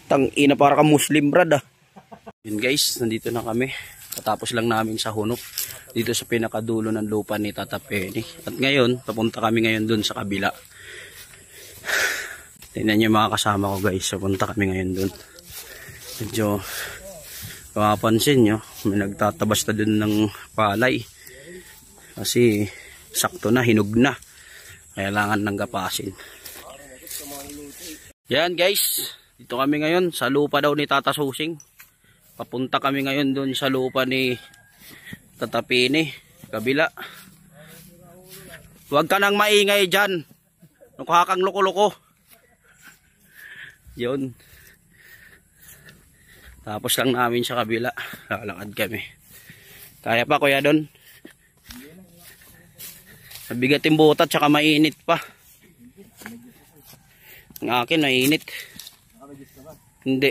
Tang-ina, para ka Muslim, brad ah. Yun guys, nandito na kami. Patapos lang namin sa hunok dito sa pinakadulo ng lupa ni Tata Penny. At ngayon, papunta kami ngayon dun sa kabila. Tingnan niyo mga kasama ko guys, papunta kami ngayon dun. Medyo mapapansin nyo, may nagtatabas na dun ng palay. Kasi sakto na, hinog na. Kailangan ng gapasin. Yan guys, dito kami ngayon sa lupa daw ni Tata Susing. Papunta kami ngayon doon sa lupa ni Tata Penny, kabila. Huwag ka nang maingay dyan. Nukha kang loko-loko. Yun. Tapos lang namin sa kabila. Lalakad kami. Kaya pa kuya doon? Mabigat yung butat tsaka mainit pa. Ang akin mainit. Hindi.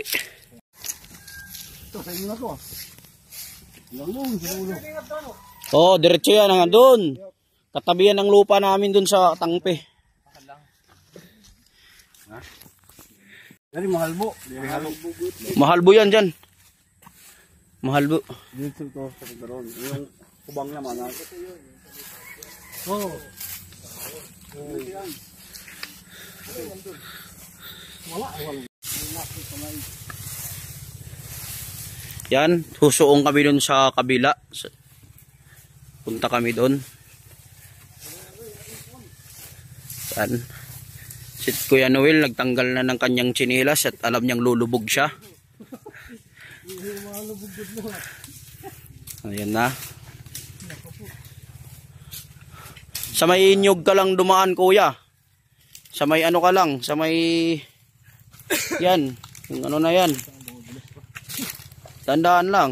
Ito, sa inyo na to. Oh, diretso yan hanggang doon. Katabihan ng lupa namin doon sa tangpe. Dari mahalbo. Mahalbo yan dyan. Mahalbo. Dito to sa karon. Yung kubang naman. Oh. Wala. Yan, susuong kami doon sa kabila. Punta kami doon. Yan. Si Kuya Noel nagtanggal na ng kanyang tsinelas at alam niyang lulubog siya. Ayan na. Sa may inyog ka lang dumaan kuya. Sa may ano ka lang, sa may yan, yung ano na yan. Tandaan lang.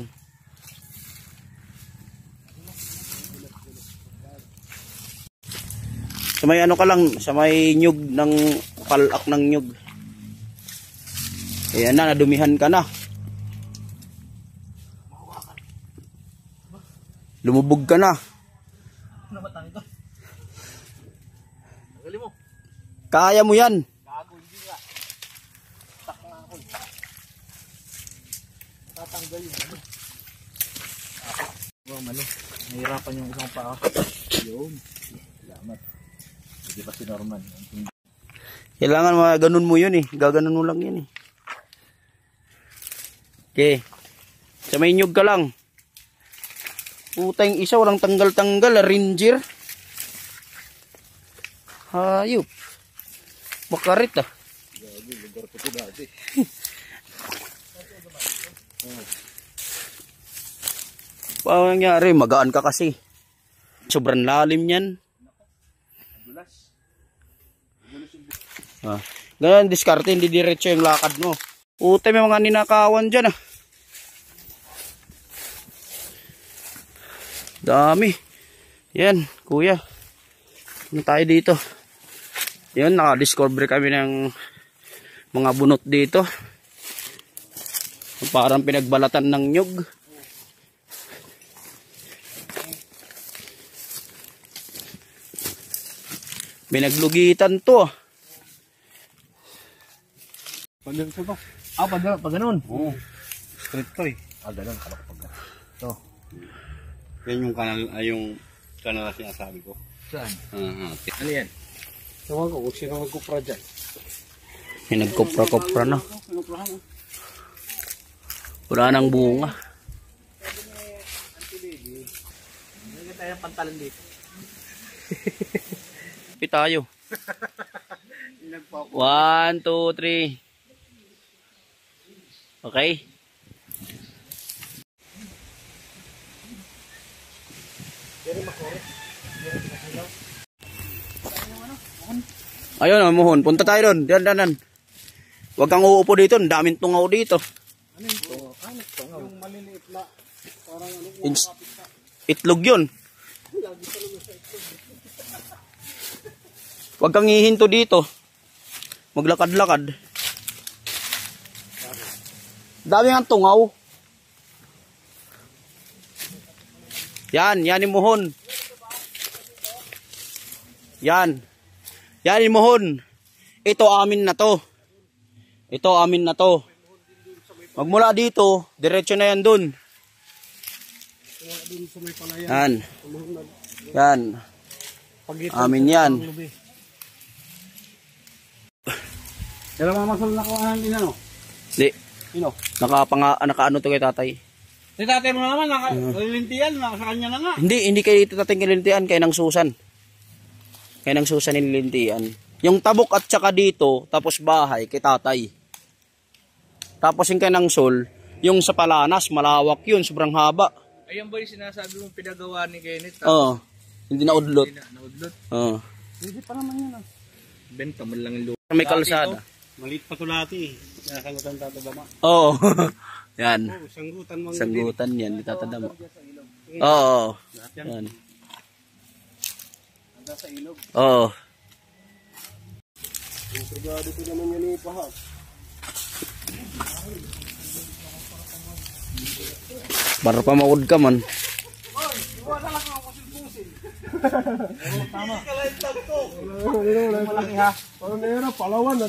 Sa may ano ka lang, sa may nyug ng palak ng nyug. Ayan na, nadumihan ka na. Lumubog ka na. Kaya mo yan. Tatanggal yung ano. Nahirapan yung isang paa. Yun. Salamat. Hindi pa si Norman. Kailangan mga ganun mo yun eh. Gaganon mo lang yun eh. Okay. Sa may nyug ka lang. Putang isa walang tanggal-tanggal. Ranger. Hayop. Bakarit ah. Gagi, lugar ko ito dati. Paano nangyari? Magaan ka kasi. Sobrang lalim yan. Ah, ganyan diskarte, hindi diretso yung lakad mo. Puta, may mga ninakawan dyan ah. Dami. Yan, kuya. Ano tayo dito? Yan, nakadiscover kami ng mga bunot dito. Parang pinagbalatan ng nyug. Pinaglugitan to. Pag ganun to. Pag ganun. Oo. Straight to eh. Ganun. Kalakpag. Ito. Yan yung kanal, yung kanal na sinasabi ko. Saan? Okay. Ano yan? Tawag ko, kung sino magkupra dyan. May nagkopra-kopra na. Wala nang bunga. Hindi tayo ng pantalan dito. Pi tayo. 1, 2, 3. Okay. Ayun, muhon. Punta tayo doon. Diyan. Huwag kang uupo dito. Ang daming tungaw dito. Ano yung tungaw? Ano yung tungaw? Yung maliliit na. Parang Itlog yun. Huwag kang hihinto dito. Maglakad-lakad. Dami ang tungaw. Yan yung muhon. Yan yung muhon. ito amin na to. Ito amin na to. Magmula dito, diretso na yan dun. Yan. Yan. Amin yan. Pero mamasal na ko ang inano. Di. Sino? Nakaano to kay tatay. Si tatay mo naman, nakalintiyan, sa kanya na nga. Hindi kay tatay nilintian, kay nang Susan. Kay nang Susan nilintian. Yung tabok at saka dito, tapos bahay, kay tatay. Tapos yung kay nang Sol, yung sa Palanas, malawak yun, sobrang haba. Ayun ba yung sinasabi mong pinagawa ni Kenneth? Oo. Hindi na udlot. Naudlot. Oo. Hindi pa naman yun. Benta mo lang yung lupa. May kalsada. Maliit pa tulati. Nakasagutan tatadama. Oo. Yan. Sanggutan mo. Sanggutan yan, itatadama. Oo. Yan. Sa ilog. Oo. Sigado ko naman yan ipahat. Para pa maud ka man. Tama. Malaki ha. Parang palawan na